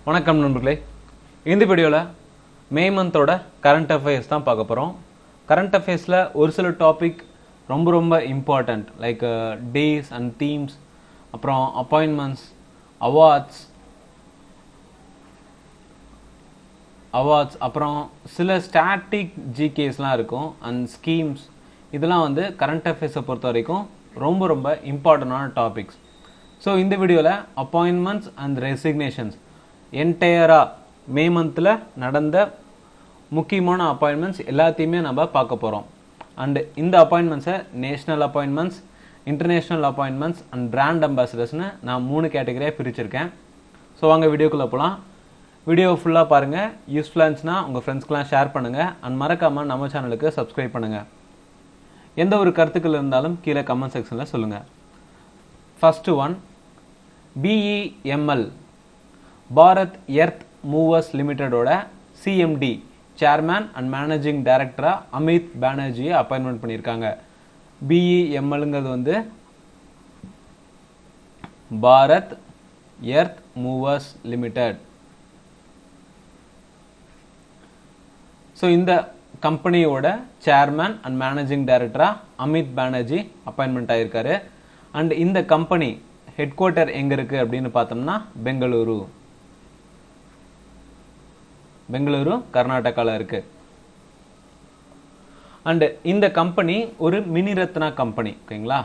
வணக்கம் நண்பர்களே. இந்த வீடியோவில் மே மந்தோட கரண்ட் அஃபேர்ஸ் தான் பார்க்க போகிறோம். கரண்ட் அஃபேர்ஸில் ஒரு சில டாபிக் ரொம்ப important, like days and themes, அப்புறம் அப்பாயின்மெண்ட்ஸ், அவார்ட்ஸ், அப்புறம் சில ஸ்டாட்டிக் ஜிகேஸ்லாம் இருக்கும் அண்ட் ஸ்கீம்ஸ். இதெல்லாம் வந்து கரண்ட் அஃபேர்ஸை பொறுத்த வரைக்கும் ரொம்ப இம்பார்ட்டண்டான டாபிக்ஸ். ஸோ இந்த வீடியோவில் அப்பாயின்மெண்ட்ஸ் அண்ட் ரெசிக்னேஷன்ஸ் என்டையராக மே மந்தில் நடந்த முக்கியமான அப்பாயின்மெண்ட்ஸ் எல்லாத்தையுமே நம்ம பார்க்க போகிறோம். அண்டு இந்த அப்பாயின்மெண்ட்ஸை national appointments, international appointments and brand அம்பாசிடர்ஸ்னு நான் 3 கேட்டகரியாக பிரிச்சிருக்கேன். ஸோ வாங்க வீடியோக்குள்ளே போகலாம். வீடியோ ஃபுல்லாக பாருங்கள். யூஸ்ஃபுல்லாக இருந்துச்சுன்னா உங்கள் ஃப்ரெண்ட்ஸ்க்கெலாம் ஷேர் பண்ணுங்கள் அண்ட் மறக்காமல் நம்ம சேனலுக்கு சப்ஸ்கிரைப் பண்ணுங்கள். எந்த ஒரு கருத்துக்கள் இருந்தாலும் கீழே கமெண்ட் செக்ஷனில் சொல்லுங்கள். First one, BEML Bharat earth movers லிமிடெடோட CMD சேர்மேன் அண்ட் மேனேஜிங் டைரக்டராக அமித் பானர்ஜியை அப்பாயின்மெண்ட் பண்ணியிருக்காங்க. BEMLங்கிறது வந்து Bharat earth movers limited. So இந்த கம்பெனியோட சேர்மேன் அண்ட் மேனேஜிங் டைரக்டராக அமித் பானர்ஜி அப்பாயின்மெண்ட் ஆகியிருக்காரு. அண்ட் இந்த கம்பெனி ஹெட் குவார்ட்டர் எங்கே இருக்குது அப்படின்னு பார்த்தோம்னா பெங்களூரு கர்நாடகாவில் இருக்குது. அண்டு இந்த கம்பெனி ஒரு மினி ரத்னா கம்பெனி. ஓகேங்களா,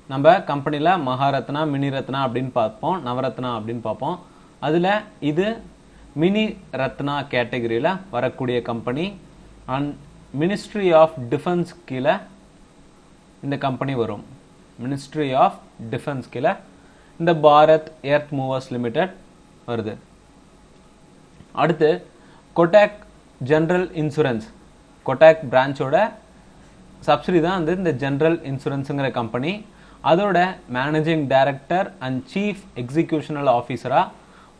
நம்ம கம்பெனியில் மகாரத்னா, மினி ரத்னா அப்படின்னு பார்ப்போம், நவரத்னா அப்படின்னு பார்ப்போம். அதில் இது மினி ரத்னா கேட்டகரியில் வரக்கூடிய company. And ministry of defence கீழே இந்த கம்பெனி வரும். மினிஸ்ட்ரி ஆஃப் டிஃபென்ஸ் கீழே இந்த பாரத் எர்த் மூவர்ஸ் லிமிடெட் வருது. அடுத்து கொட்டாக் ஜென்ரல் இன்சூரன்ஸ், கொட்டாக் பிரான்ச்சோட சப்சிடி தான் வந்து இந்த ஜென்ரல் இன்சூரன்ஸுங்கிற கம்பெனி. அதோட managing director and chief executional ஆஃபீஸராக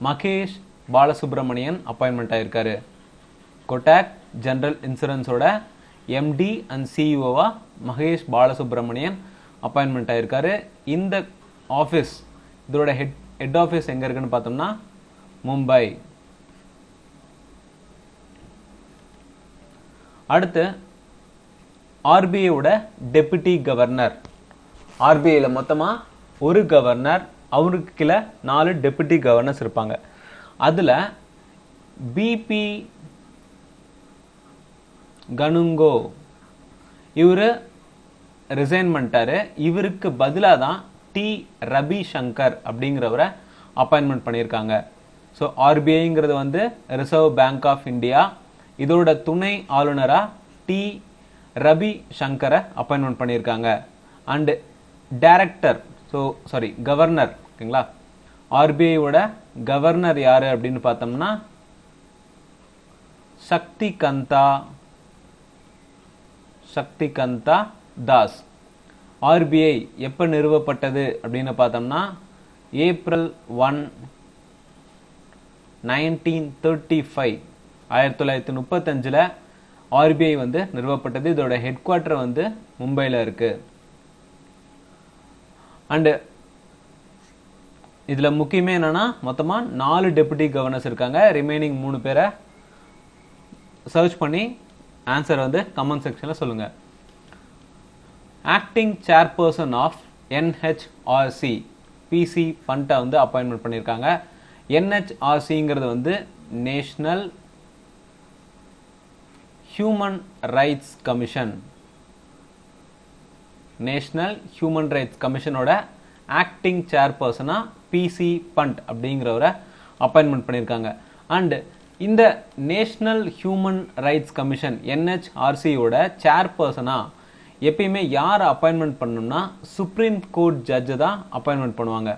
மகேஷ் பாலசுப்ரமணியன் அப்பாயின்மெண்ட் ஆகியிருக்காரு. கொட்டாக் ஜென்ரல் இன்சூரன்ஸோட MD அண்ட் CEOவா மகேஷ் பாலசுப்ரமணியன் அப்பாயின்மெண்ட் ஆகியிருக்காரு. இந்த ஆஃபீஸ், இதோட ஹெட் ஆஃபீஸ் எங்கே இருக்குன்னு பார்த்தோம்னா மும்பை. அடுத்து RBIயோட டெபுட்டி கவர்னர். RBIயில் மொத்தமாக ஒரு கவர்னர், அவருக்கு கீழே 4 டெபுட்டி கவர்னர்ஸ் இருப்பாங்க. அதில் BP கனுங்கோ இவர் ரிசைன் பண்ணிட்டாரு. இவருக்கு பதிலாக தான் T ரவிசங்கர் அப்படிங்கிறவரை அப்பாயின்மெண்ட் பண்ணியிருக்காங்க. ஸோ RBIங்கிறது வந்து ரிசர்வ் பேங்க் ஆஃப் இந்தியா. இதோட துணை ஆளுநராக T ரவிசங்கரை அப்பாயின்மெண்ட் பண்ணியிருக்காங்க. And director, governor. ஓகேங்களா, RBIயோட கவர்னர் யார் அப்படின்னு பார்த்தோம்னா சக்திகந்தா தாஸ். RBI எப்போ நிறுவப்பட்டது அப்படின்னு பார்த்தோம்னா April 1, 1935, 1935 RBI வந்து நிறுவப்பட்டது. இதோட ஹெட் குவார்ட்டர் வந்து மும்பையில் இருக்கு. அண்டு இதில் முக்கியமே என்னன்னா மொத்தமாக 4 டெபுட்டி கவர்னர்ஸ் இருக்காங்க. ரிமைனிங் 3 பேரை சர்ச் பண்ணி ஆன்சர் வந்து கமெண்ட் செக்ஷனில் சொல்லுங்கள். Acting chairperson of NHRC PC ஃபண்டை வந்து அப்பாயின்மெண்ட் பண்ணியிருக்காங்க. NHRCங்கிறது வந்து national human rights commission. National human rights கமிஷனோட ஆக்டிங் சேர்பர்சனாக PC ஃபண்ட் அப்படிங்கிறவரை அப்பாயின்மெண்ட் பண்ணியிருக்காங்க. அண்டு இந்த நேஷ்னல் ஹியூமன் ரைட்ஸ் கமிஷன் NHRCயோட சேர்பர்சனாக எப்பயுமே யார் அப்பாயின்மெண்ட் பண்ணணும்னா சுப்ரீம் கோர்ட் ஜட்ஜை தான் அப்பாயின்மெண்ட் பண்ணுவாங்க.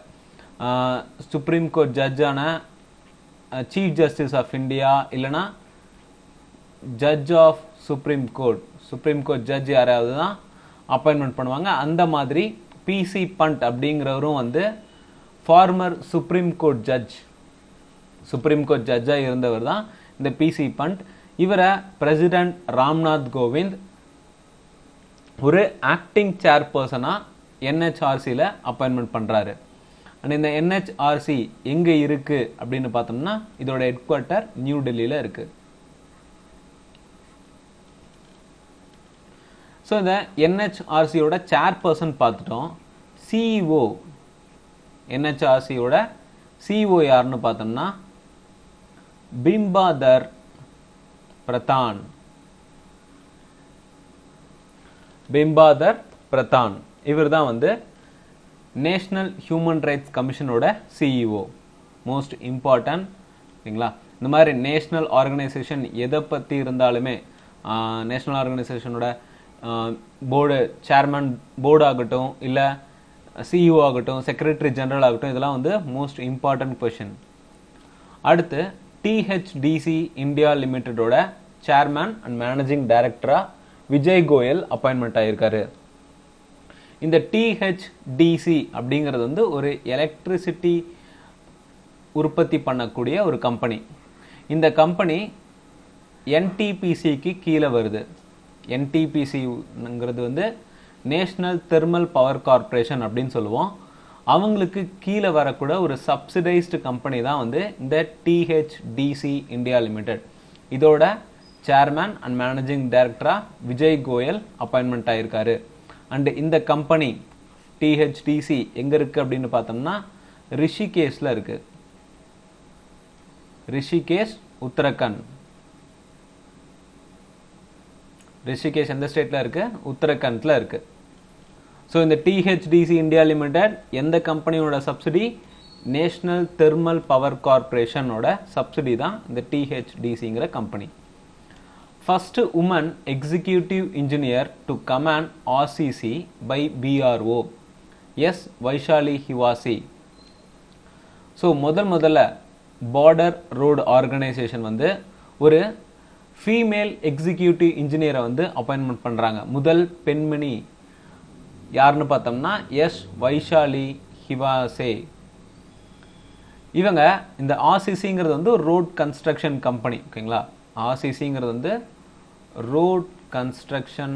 சுப்ரீம் கோர்ட் ஜட்ஜான சீஃப் ஜஸ்டிஸ் ஆஃப் இந்தியா இல்லைனா judge of supreme court judge யாராவது தான் அப்பாயின்மெண்ட் பண்ணுவாங்க. அந்த மாதிரி PC பண்ட் அப்படிங்கிறவரும் வந்து ஃபார்மர் சுப்ரீம் கோர்ட் ஜட்ஜாக இருந்தவர் தான் இந்த PC பண்ட். இவரை பிரசிடென்ட் ராம்நாத் கோவிந்த் ஒரு ஆக்டிங் சேர்பர்சனாக NHRCயில் அப்பாயின்மெண்ட் பண்ணுறாரு. அண்ட் இந்த NHRC எங்கே இருக்குது அப்படின்னு பார்த்தோம்னா இதோட ஹெட் குவார்ட்டர் நியூ டெல்லியில் இருக்குது. ஸோ இந்த NHRCயோட சேர்பர்சன் பார்த்துட்டோம். CEO NHRCயோட CEO யாருன்னு பார்த்தோம்னா பிம்பாதர் பிரதான். பிம்பாதர் பிரதான் இவர் தான் வந்து நேஷனல் ஹியூமன் ரைட்ஸ் கமிஷனோட CEO. மோஸ்ட் இம்பார்ட்டன்ட் சரிங்களா. இந்த மாதிரி நேஷ்னல் ஆர்கனைசேஷன் எதை பற்றி இருந்தாலுமே நேஷ்னல் ஆர்கனைசேஷனோட போர்டு சேர்மன் போர்டு ஆகட்டும் இல்லை CEO ஆகட்டும் செக்ரட்டரி ஜெனரல் ஆகட்டும் இதெல்லாம் வந்து மோஸ்ட் இம்பார்ட்டன்ட் கொஷின். அடுத்து THDC இந்தியா லிமிடெடோட சேர்மன் அண்ட் மேனேஜிங் டைரக்டரா விஜய் கோயல் அப்பாயின்மெண்ட் ஆகியிருக்காரு. இந்த THDC அப்படிங்கிறது வந்து ஒரு எலக்ட்ரிசிட்டி உற்பத்தி பண்ணக்கூடிய ஒரு கம்பெனி. இந்த கம்பெனி NTPCக்கு கீழே வருது. NTPCங்கிறது வந்து நேஷ்னல் தெர்மல் பவர் கார்பரேஷன் அப்படின்னு சொல்லுவோம். அவங்களுக்கு கீழே வரக்கூட ஒரு சப்சிடைஸ்டு கம்பெனி தான் வந்து இந்த THDC இந்தியா லிமிடெட். இதோட சேர்மன் அண்ட் மேனேஜிங் டைரக்டரா விஜய் கோயல் அப்பாயின்மெண்ட் ஆகியிருக்காரு. அண்ட் இந்த கம்பெனி THDC எங்கே இருக்குது அப்படின்னு பார்த்தோம்னா ரிஷிகேஷில் இருக்குது. ரிஷிகேஷ் உத்தரகண்ட். ரிஷிகேஷ் எந்த ஸ்டேட்டில் இருக்குது? உத்தரகண்டில் இருக்குது. ஸோ இந்த THDC இந்தியா லிமிடெட் எந்த கம்பெனியோட சப்சிடி? நேஷ்னல் தெர்மல் பவர் கார்பரேஷனோட சப்சிடி தான் இந்த THDCங்கிற கம்பெனி. First woman executive engineer to command RCC by BRO S Vaishali Hivase. So முதல்ல பார்டர் ரோடு ஆர்கனைசேஷன் வந்து ஒரு ஃபீமேல் எக்ஸிக்யூட்டிவ் இன்ஜினியரை வந்து அப்பாயின்மெண்ட் பண்ணுறாங்க. முதல் பெண்மணி யாருன்னு பார்த்தோம்னா எஸ் வைஷாலி ஹிவாசே. இவங்க இந்த RCCங்கிறது வந்து ஒரு ரோட் கன்ஸ்ட்ரக்ஷன் கம்பெனி. ஓகேங்களா. RCCங்கிறது வந்து ரோட் கன்ஸ்ட்ரக்ஷன்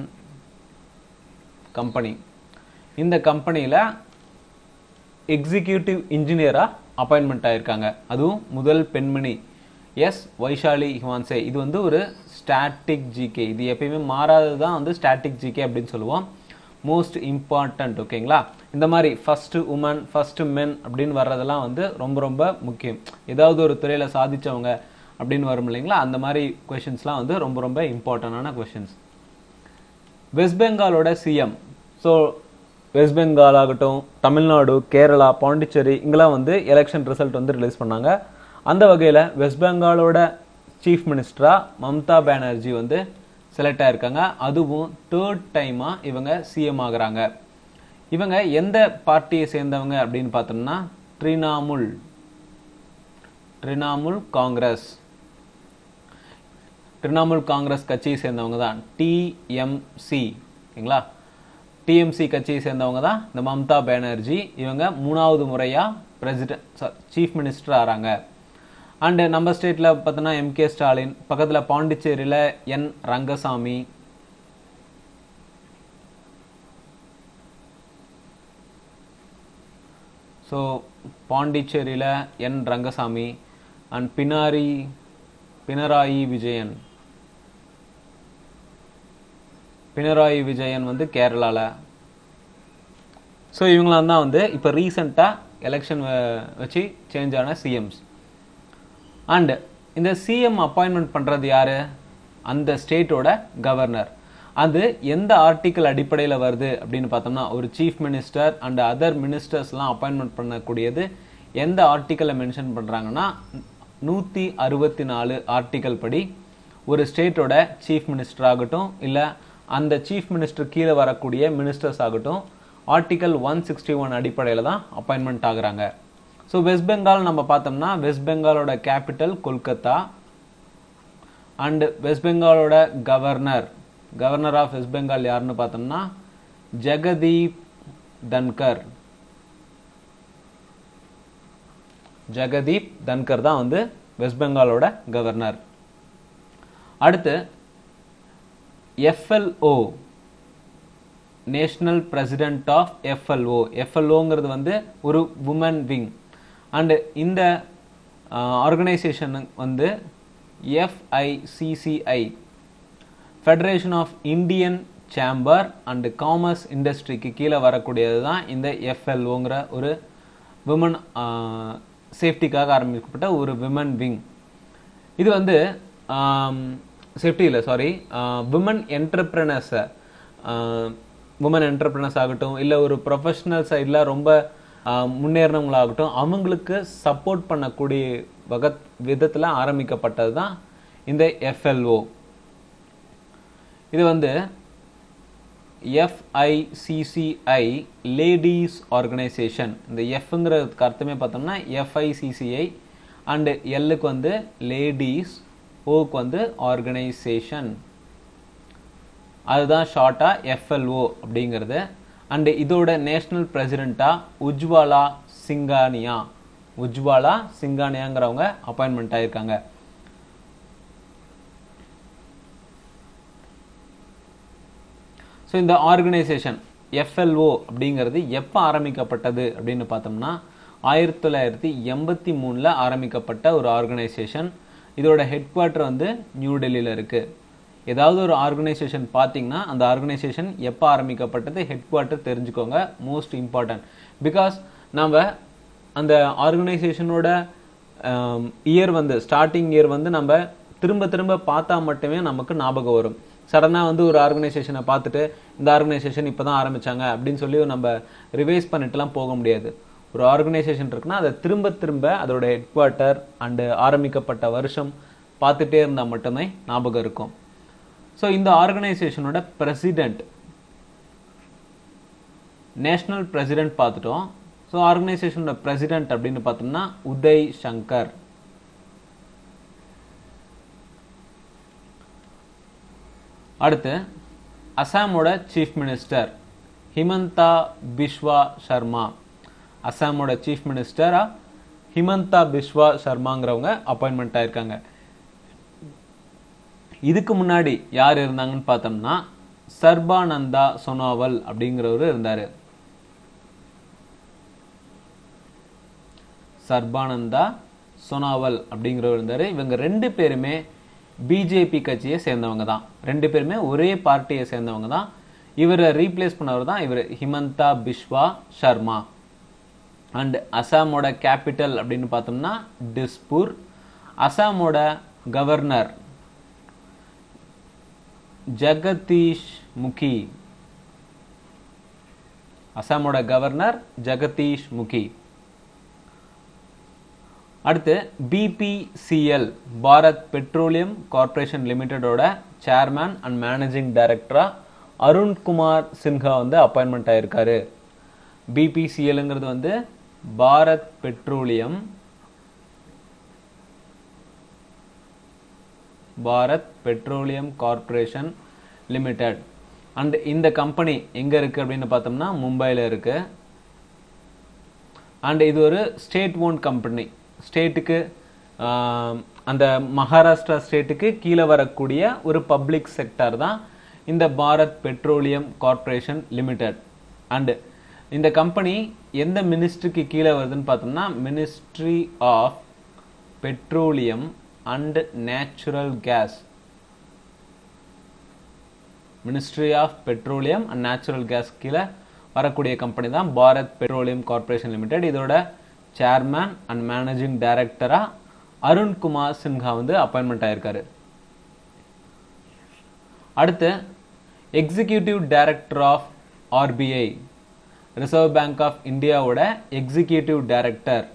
கம்பெனி. இந்த கம்பெனியில் எக்ஸிக்யூட்டிவ் இன்ஜினியராக அப்பாயின்மெண்ட் ஆகியிருக்காங்க. அதுவும் முதல் பெண்மணி எஸ் வைஷாலி ஹிவான்சே. இது வந்து ஒரு ஸ்டாட்டிக் ஜிகே. இது எப்பயுமே மாறாதது தான் வந்து ஸ்டாட்டிக் ஜிகே அப்படின்னு சொல்லுவோம். Most important. ஓகேங்களா. இந்த மாதிரி ஃபர்ஸ்ட் உமன் ஃபர்ஸ்ட் மென் அப்படின்னு வர்றதெல்லாம் வந்து ரொம்ப ரொம்ப முக்கியம். ஏதாவது ஒரு துறையில் சாதிச்சவங்க அப்படின்னு வரும் இல்லைங்களா, அந்த மாதிரி கொஷின்ஸ்லாம் வந்து ரொம்ப ரொம்ப இம்பார்ட்டண்டான கொஷின்ஸ். வெஸ்ட் பெங்காலோட சிஎம். ஸோ வெஸ்ட் பெங்கால் ஆகட்டும், தமிழ்நாடு, கேரளா, பாண்டிச்சேரி இங்கெல்லாம் வந்து எலெக்ஷன் ரிசல்ட் வந்து ரிலீஸ் பண்ணாங்க. அந்த வகையில் வெஸ்ட் பெங்காலோட சீஃப் மினிஸ்டரா மம்தா பானர்ஜி வந்து செலக்ட் ஆயிருக்காங்க. அதுவும் 3rd டைமாக இவங்க சிஎம் ஆகுறாங்க. இவங்க எந்த பார்ட்டியை சேர்ந்தவங்க அப்படின்னு பார்த்தோம்னா திரிணாமுல் காங்கிரஸ். திரிணாமுல் காங்கிரஸ் கட்சியை சேர்ந்தவங்க தான் TMC. ஓகேங்களா. TMC கட்சியை சேர்ந்தவங்க தான் இந்த மம்தா பானர்ஜி. இவங்க 3வது முறையாக சீஃப் மினிஸ்டர் ஆகிறாங்க. அண்டு நம்ம ஸ்டேட்டில் பார்த்தோன்னா MK ஸ்டாலின், பக்கத்தில் பாண்டிச்சேரியில் N ரங்கசாமி, ஸோ பாண்டிச்சேரியில் N ரங்கசாமி அண்ட் பினராயி விஜயன் வந்து கேரளாவில். ஸோ இவங்களாம் தான் வந்து இப்போ ரீசெண்டாக எலெக்ஷன் வச்சு சேஞ்ச் ஆன சிஎம்ஸ். அண்டு இந்த சிஎம் அப்பாயின்மெண்ட் பண்ணுறது யார்? அந்த ஸ்டேட்டோட கவர்னர். அது எந்த ஆர்டிக்கல் அடிப்படையில் வருது அப்படின்னு பார்த்தோம்னா, ஒரு சீஃப் மினிஸ்டர் அண்ட் அதர் மினிஸ்டர்ஸ்லாம் அப்பாயின்மெண்ட் பண்ணக்கூடியது எந்த ஆர்டிக்கலை மென்ஷன் பண்ணுறாங்கன்னா 164 ஆர்டிக்கல் படி ஒரு ஸ்டேட்டோட சீஃப் மினிஸ்டர் ஆகட்டும் இல்லை அந்த சீஃப் மினிஸ்டர் கீழே வரக்கூடிய மினிஸ்டர்ஸ் ஆகட்டும் ஆர்டிக்கல் 161 அடிப்படையில் தான் அப்பாயின்மெண்ட் ஆகுறாங்க. ஸோ வெஸ்ட் பெங்கால் நம்ம பார்த்தோம்னா வெஸ்ட் பெங்காலோட கேபிட்டல் கொல்கத்தா. அண்ட் வெஸ்ட் பெங்காலோட கவர்னர் ஆஃப் வெஸ்ட் பெங்கால் யாருன்னு பார்த்தோம்னா ஜெகதீப் தன்கர் தான் வந்து வெஸ்ட் பெங்காலோட கவர்னர். அடுத்து FLO national president of FLO. எஃப்எல்ஓங்கிறது வந்து ஒரு உமன் விங். அண்டு இந்த ஆர்கனைசேஷன் வந்து FICCI, federation of Indian chamber and commerce இண்டஸ்ட்ரிக்கு கீழே வரக்கூடியது தான் இந்த எஃப்எல்ஓங்கிற ஒரு விமன் சேஃப்டிக்காக ஆரம்பிக்கப்பட்ட ஒரு விமன் விங். இது வந்து சேஃப்டி இல்லை, சாரி, விமன் என்டர்பிரினர்ஸை, உமன் என்டர்பிரினர்ஸ் ஆகட்டும், இல்லை ஒரு ப்ரொஃபஷனல் சைடில் ரொம்ப முன்னேறினவங்களாகட்டும், அவங்களுக்கு சப்போர்ட் பண்ணக்கூடிய விதத்தில் ஆரம்பிக்கப்பட்டது தான் இந்த எஃப்எல்ஓ. இது வந்து FICCI லேடிஸ் ஆர்கனைசேஷன். இந்த எஃப்ங்கிறதுக்கு அர்த்தமே பார்த்தோம்னா FICCI அண்டு எல்லுக்கு வந்து லேடிஸ், ஓக்கு வந்து ஆர்கனைசேஷன், அதுதான் ஷார்ட்டா FLO அப்படிங்கிறது. அண்டு இதோட நேஷனல் பிரசிடென்ட்டா உஜ்வாலா சிங்கானியாங்கிறவங்க அப்பாயின்மெண்ட் ஆயிருக்காங்க. ஸோ இந்த ஆர்கனைசேஷன் FLO அப்படிங்கிறது எப்போ ஆரம்பிக்கப்பட்டது அப்படின்னு பார்த்தோம்னா 1983 ஆரம்பிக்கப்பட்ட ஒரு ஆர்கனைசேஷன். இதோட ஹெட் குவார்ட்டர் வந்து நியூ டெல்லியில் இருக்குது. ஏதாவது ஒரு ஆர்கனைசேஷன் பார்த்தீங்கன்னா அந்த ஆர்கனைசேஷன் எப்போ ஆரம்பிக்கப்பட்டது, ஹெட் குவார்ட்டர் தெரிஞ்சுக்கோங்க, மோஸ்ட் இம்பார்ட்டன்ட். பிகாஸ் நம்ம அந்த ஆர்கனைசேஷனோட இயர் வந்து ஸ்டார்டிங் இயர் வந்து நம்ம திரும்ப திரும்ப பார்த்தா மட்டுமே நமக்கு ஞாபகம் வரும். சடனாக வந்து ஒரு ஆர்கனைசேஷனை பார்த்துட்டு இந்த ஆர்கனைசேஷன் இப்போ தான் ஆரம்பித்தாங்க அப்படின்னு சொல்லி நம்ம ரிவைஸ் பண்ணிட்டுலாம் போக முடியாது. ஒரு ஆர்கனைசேஷன் இருக்குன்னா அதை திரும்ப திரும்ப அதோட ஹெட் குவார்ட்டர் அண்டு ஆரம்பிக்கப்பட்ட வருஷம் பார்த்துட்டே இருந்தால் மட்டுமே ஞாபகம் இருக்கும். ஸோ இந்த ஆர்கனைசேஷனோட பிரசிடென்ட், நேஷனல் பிரசிடென்ட் பார்த்துட்டோம். ஸோ ஆர்கனைசேஷனோட பிரசிடென்ட் அப்படின்னு பார்த்தோம்னா உதய் சங்கர். அடுத்து அசாமோட சீஃப் மினிஸ்டர் ஹிமந்தா பிஸ்வா சர்மா. அசாமோட சீஃப் மினிஸ்டரா ஹிமந்தா பிஸ்வா சர்மாங்கிறவங்க அப்பாயின்மெண்ட் ஆயிருக்காங்க. இதுக்கு முன்னாடி யார் இருந்தாங்கன்னு பார்த்தோம்னா சர்பானந்தா சோனோவால் அப்படிங்கிறவர் இருந்தார். சர்பானந்தா சோனோவால் அப்படிங்கிறவர் இருந்தார். இவங்க ரெண்டு பேருமே பிஜேபி கட்சியை சேர்ந்தவங்க தான், ரெண்டு பேருமே ஒரே பார்ட்டியை சேர்ந்தவங்க தான். இவரை ரீப்ளேஸ் பண்ணவர் தான் இவர் ஹிமந்தா பிஸ்வா சர்மா. அண்ட் அசாமோட கேபிட்டல் அப்படின்னு பார்த்தோம்னா டிஸ்பூர். அசாமோட கவர்னர் ஜகதீஷ் முகி. அசாமோட கவர்னர் ஜகதீஷ் முகி. அடுத்து BPCL, பாரத் பெட்ரோலியம் கார்பரேஷன் லிமிடெடோட சேர்மேன் அண்ட் மேனேஜிங் டைரக்டரா அருண்குமார் சின்ஹா வந்து அப்பாயின்மெண்ட் ஆயிருக்காரு. BPCLங்கிறது வந்து Bharat petroleum corporation limited. And இந்த கம்பெனி எங்க இருக்கு அப்படின்னு பார்த்தோம்னா மும்பையில் இருக்கு. அண்ட் இது ஒரு ஸ்டேட் ஓன் கம்பெனி. ஸ்டேட்டுக்கு அந்த மகாராஷ்டிரா ஸ்டேட்டுக்கு கீழே வரக்கூடிய ஒரு பப்ளிக் செக்டர் தான் இந்த Bharat petroleum corporation limited. And இந்த கம்பெனி எந்த மினிஸ்ட்ரிக்கு கீழே வருதுன்னு பார்த்தோம்னா ministry of petroleum and natural gas. Ministry of petroleum and natural gas கீழே வரக்கூடிய கம்பெனி தான் பாரத் பெட்ரோலியம் கார்பரேஷன் லிமிடெட். இதோட சேர்மேன் அண்ட் மேனேஜிங் டைரக்டரா அருண்குமார் சின்ஹா வந்து அப்பாயின்மெண்ட் ஆயிருக்காரு. அடுத்து executive director of RBI, reserve bank of இந்தியாவோட எக்ஸிகியூட்டிவ் டைரக்டர்,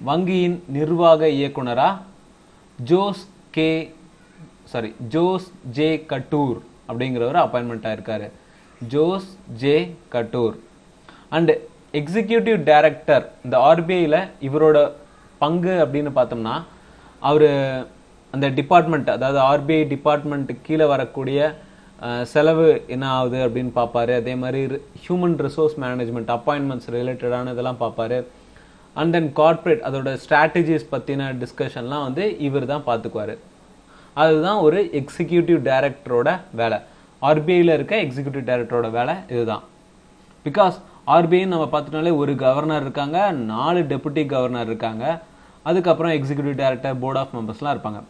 வங்கியின் நிர்வாக இயக்குனரா ஜோஸ் ஜே கட்டூர் அப்படிங்கிறவர் அப்பாயின்மெண்ட் ஆயிருக்காரு. Jose J Kattoor. And executive director இந்த RBIல இவரோட பங்கு அப்படின்னு பார்த்தோம்னா அவர் அந்த டிபார்ட்மெண்ட், அதாவது RBI டிபார்ட்மெண்ட் கீழே வரக்கூடிய செலவு என்ன ஆகுது அப்படின்னு பார்ப்பாரு. அதே மாதிரி ஹியூமன் ரிசோர்ஸ் மேனேஜ்மெண்ட், அப்பாயின்மெண்ட்ஸ் ரிலேட்டடான இதெல்லாம் பார்ப்பாரு. அண்ட் தென் கார்ப்பரேட் அதோட ஸ்ட்ராட்டஜிஸ் பற்றின டிஸ்கஷன்லாம் வந்து இவர் தான் பார்த்துக்குவார். அதுதான் ஒரு எக்ஸிக்யூட்டிவ் டைரக்டரோட வேலை. ஆர்பிஐயில் இருக்க எக்ஸிக்யூட்டிவ் டைரக்டரோட வேலை இதுதான். பிகாஸ் ஆர்பிஐ நம்ம பார்த்துட்டாலே ஒரு கவர்னர் இருக்காங்க, 4 டெபுட்டி கவர்னர் இருக்காங்க, அதுக்கப்புறம் எக்ஸிக்யூட்டிவ் டைரக்டர், போர்ட் ஆஃப் மெம்பர்ஸ்லாம் இருப்பாங்க.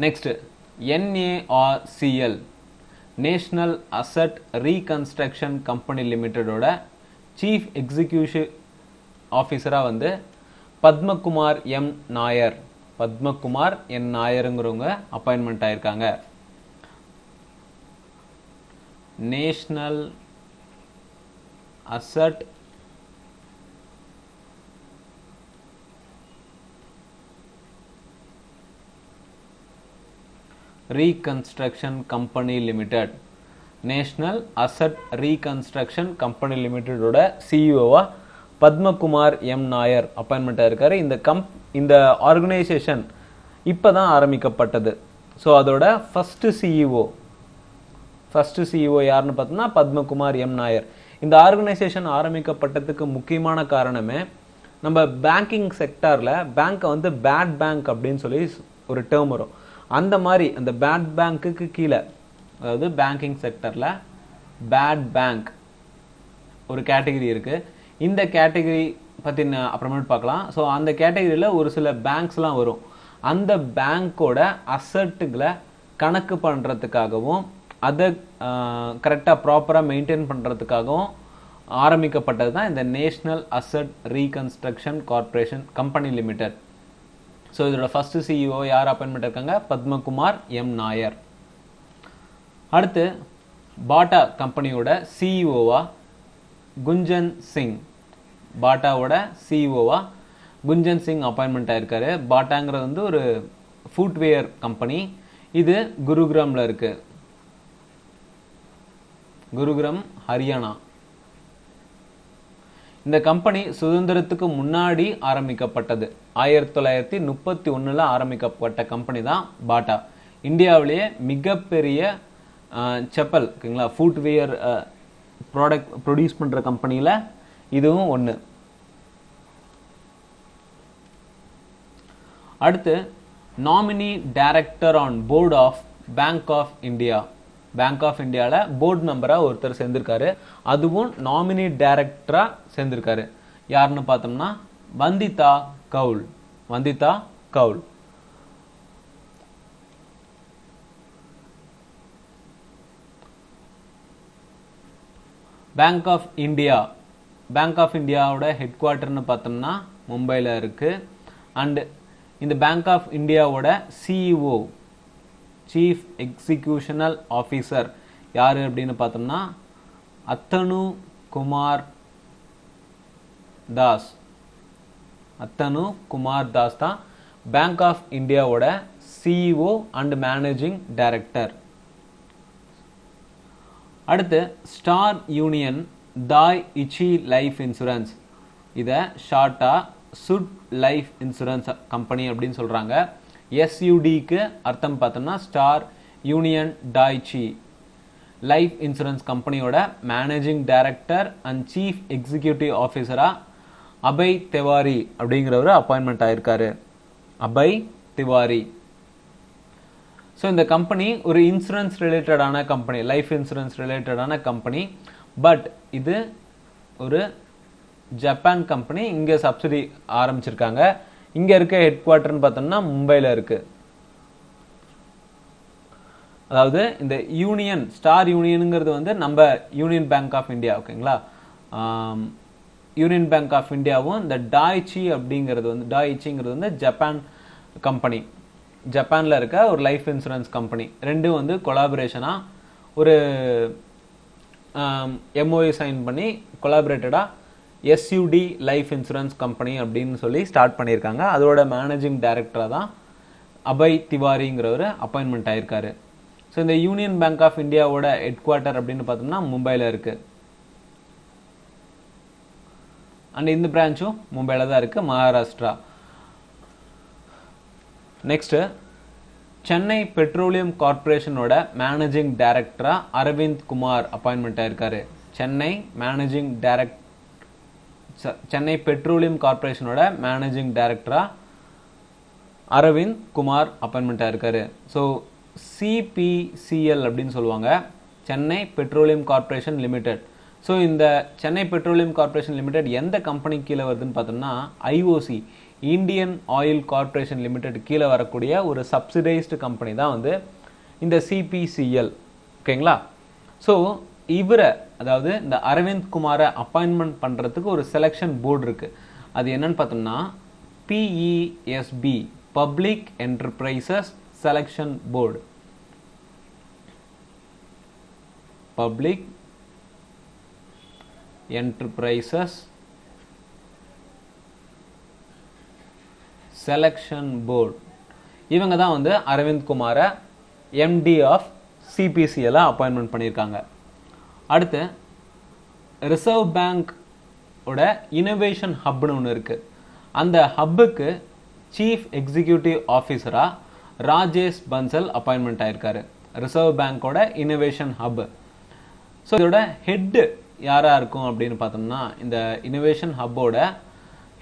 Next NARCL national asset reconstruction company லிமிடெடோட சீஃப் எக்ஸிக்யூட்டிவ் ஆஃபீஸராக வந்து பத்மகுமார் எம் நாயர், பத்மகுமார் என் நாயருங்கிறவங்க அப்பாயின்மெண்ட் ஆயிருக்காங்க. National asset reconstruction company limited, national asset reconstruction company லிமிடெடோட சிஇஓவா பத்மகுமார் எம் நாயர் அப்பாயின்மெண்ட் ஆயிருக்காரு. இந்த ஆர்கனைசேஷன் இப்பதான் ஆரம்பிக்கப்பட்டது. ஸோ அதோட ஃபர்ஸ்ட் சிஇஓ யாருன்னு பார்த்தோம்னா பத்மகுமார் எம் நாயர். இந்த ஆர்கனைசேஷன் ஆரம்பிக்கப்பட்டதுக்கு முக்கியமான காரணமே நம்ம பேங்கிங் செக்டார்ல பேங்கை வந்து பேட் பேங்க் அப்படின்னு சொல்லி ஒரு டேர்ம் வரும். அந்த மாதிரி அந்த பேட் பேங்க்குக்கு கீழே, அதாவது பேங்கிங் செக்டர்ல பேட் பேங்க் ஒரு கேட்டகரி இருக்கு. இந்த கேட்டகரி பத்தி அப்புறமேட்டு பார்க்கலாம். ஸோ அந்த கேட்டகரியில் ஒரு சில பேங்க்ஸ்லாம் வரும். அந்த பேங்கோட அசட்டுகளை கணக்கு பண்ணுறதுக்காகவும் அதை கரெக்டாக ப்ராப்பராக மெயின்டைன் பண்ணுறதுக்காகவும் ஆரம்பிக்கப்பட்டது தான் இந்த national asset reconstruction corporation company limited. So இதோட ஃபர்ஸ்ட் சிஇஓ யார் அப்பாயின்மெண்ட் இருக்காங்க? பத்மகுமார் எம் நாயர். அடுத்து பாட்டா கம்பெனியோட சிஇஓவா குஞ்சன் சிங், பாட்டாவோட சிஇஓவா குஞ்சன் சிங் அப்பாயின்மெண்ட் ஆயிருக்காரு. பாட்டாங்கிறது வந்து ஒரு ஃபுட்வேர் கம்பெனி. இது குருகிராம்ல இருக்கு, குருகிராம் ஹரியானா. இந்த கம்பெனி சுதந்திரத்துக்கு முன்னாடி ஆரம்பிக்கப்பட்டது. 1931 ஆரம்பிக்கப்பட்ட கம்பெனி தான் பாட்டா. இந்தியாவிலேயே மிகப்பெரிய செப்பல், ஓகேங்களா, ஃபுட்வேர் ப்ராடக்ட் ப்ரொடியூஸ் பண்ற கம்பெனியில இதுவும் ஒன்று. அடுத்து nominee director on board of bank of India. Bank of இந்தியாவில் போர்டு மெம்பரா ஒருத்தர் சேர்ந்திருக்காரு. அதுவும் நாமினி டைரக்டரா சேர்ந்திருக்காரு. யாருன்னு பார்த்தோம்னா Vandita Kaul. Vandita Kaul. Bank of India, bank of இந்தியாவோட ஹெட் குவார்ட்டர்னு பார்த்தோம்னா மும்பையில் இருக்கு. அண்ட் இந்த பேங்க் ஆஃப் இந்தியாவோட சிஇஓ, சீஃப் எக்ஸிகியூஷனல் ஆஃபீஸர் யாரு அப்படின்னு பார்த்தோம்னா அத்தனு குமார் தாஸ். அத்தனு குமார் தாஸ் தான் பேங்க் ஆஃப் இந்தியாவோட சிஇஓ அண்ட் மேனேஜிங் டைரக்டர். அடுத்து ஸ்டார் யூனியன் தாய் இச்சி லைஃப் இன்சூரன்ஸ். இதை ஷார்ட்டா சுட் லைஃப் இன்சூரன்ஸ் கம்பெனி அப்படின்னு சொல்றாங்க. எஸ்யூடிக்கு அர்த்தம் பார்த்தோம்னா star union Daiichi life insurance கம்பெனியோட managing director and chief executive ஆஃபீஸரா அபய் திவாரி அப்படிங்கிறவர் அப்பாயின்மெண்ட் ஆயிருக்காரு. அபய் திவாரி. ஸோ இந்த கம்பெனி ஒரு இன்சூரன்ஸ் ரிலேட்டடான கம்பெனி, லைஃப் இன்சூரன்ஸ் ரிலேட்டடான கம்பெனி. பட் இது ஒரு ஜப்பான் கம்பெனி. இங்கே சப்சிடி ஆரம்பிச்சிருக்காங்க. இங்க இருக்க ஹெட் குவார்டர்னு பார்த்தோம்னா மும்பையில் இருக்கு. அதாவது இந்த யூனியன், ஸ்டார் யூனியனுங்கிறது வந்து நம்ம யூனியன் பேங்க் ஆஃப் இந்தியா, ஓகேங்களா. யூனியன் பேங்க் ஆஃப் இந்தியாவும் இந்த டாய்ச்சி அப்படிங்கிறது வந்து, டாய்ச்சிங்கிறது வந்து ஜப்பான் கம்பெனி, ஜப்பான்ல இருக்க ஒரு லைஃப் இன்சூரன்ஸ் கம்பெனி. ரெண்டும் வந்து கொலாபரேஷனா ஒரு எம்ஓஏ சைன் பண்ணி கொலாபரேட்டடா எஸ்யூடி லைஃப் இன்சூரன்ஸ் கம்பெனி அப்படின்னு சொல்லி ஸ்டார்ட் பண்ணியிருக்காங்க. அதோட மேனேஜிங் டைரக்டரா தான் அபய் திவாரிங்கிறவர் அப்பாயின்மெண்ட் ஆயிருக்காரு. ஸோ இந்த யூனியன் பேங்க் ஆஃப் இந்தியாவோட ஹெட் குவார்ட்டர் அப்படின்னு பார்த்தோம்னா மும்பையில் இருக்கு. அண்ட் இந்த பிரான்ச்சும் மும்பையில் தான் இருக்கு, மகாராஷ்டிரா. நெக்ஸ்ட் சென்னை பெட்ரோலியம் கார்பரேஷனோட மேனேஜிங் டைரக்டரா அரவிந்த் குமார் அப்பாயின்மெண்ட் ஆயிருக்காரு. சென்னை பெட்ரோலியம் கார்பரேஷனோட மேனேஜிங் டைரக்டரா அரவிந்த் குமார் அப்பாயின்மெண்ட் ஆயிருக்காரு. ஸோ சிபிசிஎல் அப்படின்னு சொல்லுவாங்க, Chennai petroleum corporation limited. So இந்த சென்னை பெட்ரோலியம் கார்ப்பரேஷன் லிமிடெட் எந்த கம்பெனி கீழே வருதுன்னு பார்த்தோம்னா IOC, Indian oil corporation limited கீழே வரக்கூடிய ஒரு சப்சிடைஸ்டு கம்பெனி தான் வந்து இந்த சிபிசிஎல். ஓகேங்களா? ஸோ இவரை, அதாவது இந்த அரவிந்த் குமாரை அப்பாயின்மெண்ட் பண்ணுறதுக்கு ஒரு செலெக்ஷன் போர்டு இருக்குது. அது என்னன்னு பார்த்தோம்னா PESB, public enterprises selection board. Public enterprises selection board. இவங்க தான் வந்து அரவிந்த் குமாரை எம்டி ஆஃப் சிபிசிஎல் அப்பாயின்மெண்ட் பண்ணியிருக்காங்க. அடுத்து ரிசர்வ் பேங்க் ஓட இனோவேஷன் ஹப்னு ஒன்று இருக்குது. அந்த ஹப்புக்கு சீஃப் எக்ஸிக்யூட்டிவ் ஆஃபீஸராக ராஜேஷ் பன்சல் அப்பாயின்மெண்ட் ஆயிருக்காரு. ரிசர்வ் பேங்கோட இனோவேஷன் ஹப். ஸோ இதோட ஹெட்டு யாராக இருக்கும் அப்படின்னு பார்த்தோம்னா, இந்த இனோவேஷன் ஹப்போட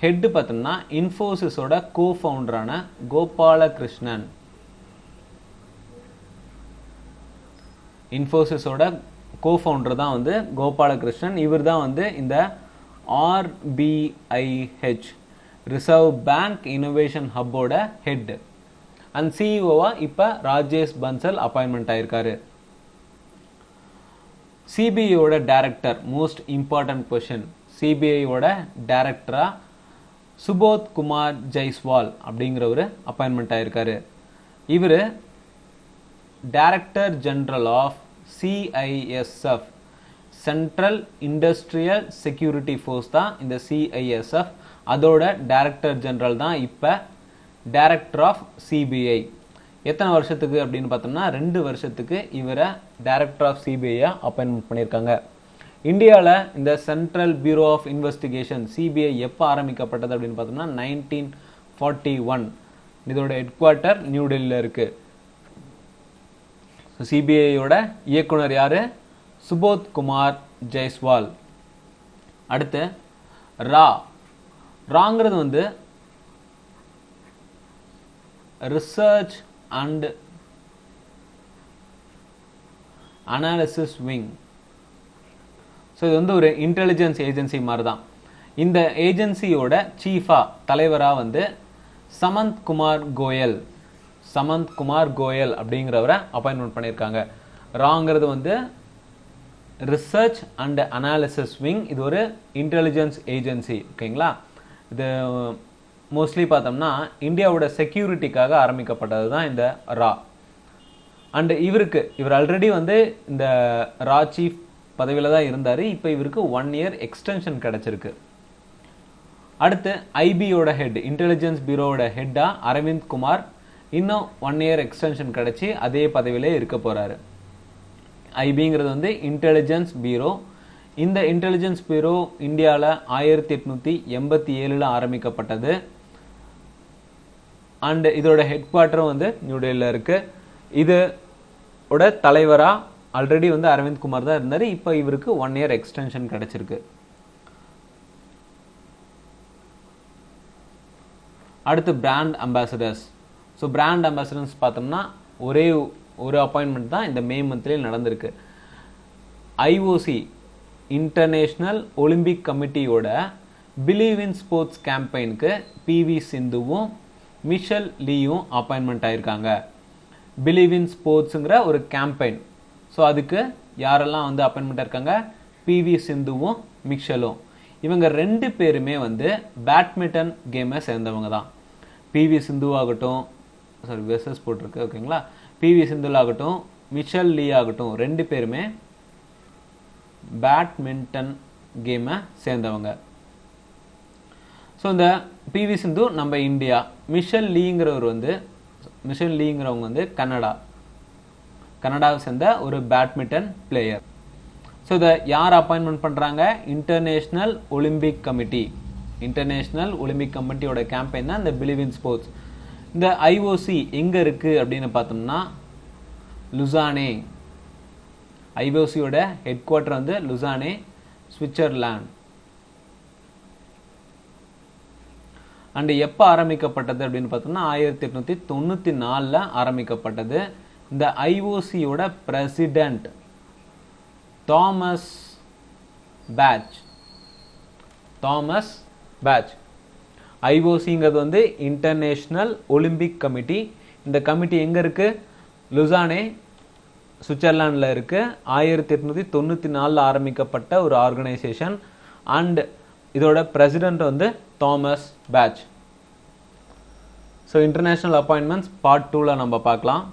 ஹெட்டு பார்த்தோம்னா இன்ஃபோசிஸோட கோஃபவுண்டரான கோபாலகிருஷ்ணன். இன்ஃபோசிஸோட கோஃபவுண்டர் தான் வந்து கோபாலகிருஷ்ணன். இவர் தான் வந்து இந்த ஆர்பிஐஹெச், ரிசர்வ் பேங்க் இனோவேஷன் ஹப்போட ஹெட். அண்ட் சிஇஓவா இப்போ ராஜேஷ் பன்சல் அப்பாயின்மெண்ட் ஆயிருக்காரு. சிபிஐயோட டைரக்டர், மோஸ்ட் இம்பார்ட்டன்ட் கொஷின், சிபிஐயோட டைரக்டரா சுபோத் குமார் ஜெய்ஸ்வால் அப்படிங்கிறவர் அப்பாயின்மெண்ட் ஆயிருக்காரு. இவர் director general of CISF, central industrial security force தான் இந்த சிஐஎஸ்எஃப். அதோட டைரக்டர் ஜெனரல் தான் இப்போ டைரக்டர் ஆஃப் சிபிஐ. எத்தனை வருஷத்துக்கு அப்படின்னு பார்த்தோம்னா 2 வருஷத்துக்கு இவரை டைரக்டர் ஆஃப் சிபிஐ அப்பாயின்மெண்ட் பண்ணியிருக்காங்க. இந்தியாவில் இந்த central bureau of investigation CBI எப்போ ஆரம்பிக்கப்பட்டது அப்படின்னு பார்த்தோம்னா 1941. இதோட ஹெட் குவார்ட்டர் நியூ டெல்லியில் இருக்கு. சிபிஐயோட இயக்குனர் யாரு? சுபோத் குமார் ஜெய்ஸ்வால். அடுத்து ராங்கிறது வந்து research and analysis wing. So இது வந்து ஒரு இன்டெலிஜென்ஸ் ஏஜென்சி மாதிரி தான். இந்த ஏஜென்சியோட சீஃபா, தலைவராக வந்து சமந்த் குமார் கோயல் அப்படிங்கிறவரை அப்பாயின்மெண்ட் பண்ணியிருக்காங்க. ராங்கிறது வந்து ரிசர்ச் அண்ட் அனாலிசிஸ் விங். இது ஒரு இன்டெலிஜென்ஸ் ஏஜென்சி. ஓகேங்களா? இது மோஸ்ட்லி பார்த்தோம்னா இந்தியாவோட செக்யூரிட்டிக்காக ஆரம்பிக்கப்பட்டது தான் இந்த ரா. அண்ட் இவர் ஆல்ரெடி வந்து இந்த ரா சீஃப் பதவியில் தான் இருந்தார். இப்போ இவருக்கு 1 இயர் எக்ஸ்டென்ஷன் கிடைச்சிருக்கு. அடுத்து ஐபியோட ஹெட், இன்டெலிஜென்ஸ் பியூரோவோட ஹெட்டாக அரவிந்த் குமார் இன்னும் 1 இயர் எக்ஸ்டென்ஷன் கிடைச்சி அதே பதவியிலே இருக்க போகிறாரு. ஐபிங்கிறது வந்து இன்டெலிஜென்ஸ் பியூரோ. இந்த இன்டெலிஜென்ஸ் பியூரோ இந்தியாவில் 1887 ஆரம்பிக்கப்பட்டது. அண்ட் இதோட ஹெட் குவார்ட்டரும் வந்து நியூ டெல்லியில் இருக்கு. இதோட தலைவராக ஆல்ரெடி வந்து அரவிந்த் குமார் தான் இருந்தார். இப்போ இவருக்கு 1 இயர் எக்ஸ்டென்ஷன் கிடைச்சிருக்கு. அடுத்து brand ambassadors. So brand ambassadors பார்த்தோம்னா ஒரே ஒரு அப்பாயின்மெண்ட் தான் இந்த மே மந்த்லேயே நடந்திருக்கு. ஐஓசி, இன்டர்நேஷ்னல் ஒலிம்பிக் கமிட்டியோட பிலீவ் இன் ஸ்போர்ட்ஸ் கேம்பெயினுக்கு பிவி சிந்துவும் மிஷல் லீயும் அப்பாயின்மெண்ட் ஆயிருக்காங்க. பிலீவ் இன் ஸ்போர்ட்ஸுங்கிற ஒரு கேம்பெயின். ஸோ அதுக்கு யாரெல்லாம் வந்து அப்பாயின்மெண்ட் இருக்காங்க? பிவி சிந்துவும் மிஷலும். இவங்க 2 பேருமே வந்து பேட்மிண்டன் கேமை சேர்ந்தவங்க தான். பிவி சிந்துவாகட்டும், சாரி வெர்சஸ் போட்டிருக்கு, ஓகேங்களா? பிவி சிந்துல் ஆகட்டும், மிஷல் லீ ஆகட்டும், 2 பேருமே பேட்மிண்டன் கேமை சேர்ந்தவங்க. ஸோ இந்த பிவி சிந்து நம்ம இந்தியா, மிஷல் லீங்கிறவங்க வந்து கனடாவை சேர்ந்த ஒரு பேட்மிண்டன் பிளேயர். ஸோ இதை யார் அப்பாயின்மெண்ட் பண்ணுறாங்க? இன்டர்நேஷ்னல் ஒலிம்பிக் கமிட்டியோட கேம்பெயின் தான் இந்த பிலீவ் இன் ஸ்போர்ட்ஸ். இந்த ஐஓசி எங்கே இருக்குது அப்படின்னு பார்த்தோம்னா லுசானே. ஐஓசியோட ஹெட் குவார்ட்டர் வந்து லுசானே, சுவிட்சர்லாந்து. அண்ட் எப்போ ஆரம்பிக்கப்பட்டது அப்படின்னு பார்த்தோம்னா 1894 ஆரம்பிக்கப்பட்டது. இந்த ஐஓசியோட பிரசிடென்ட் தாமஸ் பேட்ச். ஐஓசிங்கிறது வந்து இன்டர்நேஷ்னல் ஒலிம்பிக் கமிட்டி. இந்த கமிட்டி எங்கே இருக்குது? லுசானே, சுவிட்சர்லாண்டில் இருக்குது. 1894 ஆரம்பிக்கப்பட்ட ஒரு ஆர்கனைசேஷன். அண்ட் இதோட பிரசிடென்ட் வந்து Thomas Bach. So international appointments part 2ல் நம்ம பார்க்கலாம்.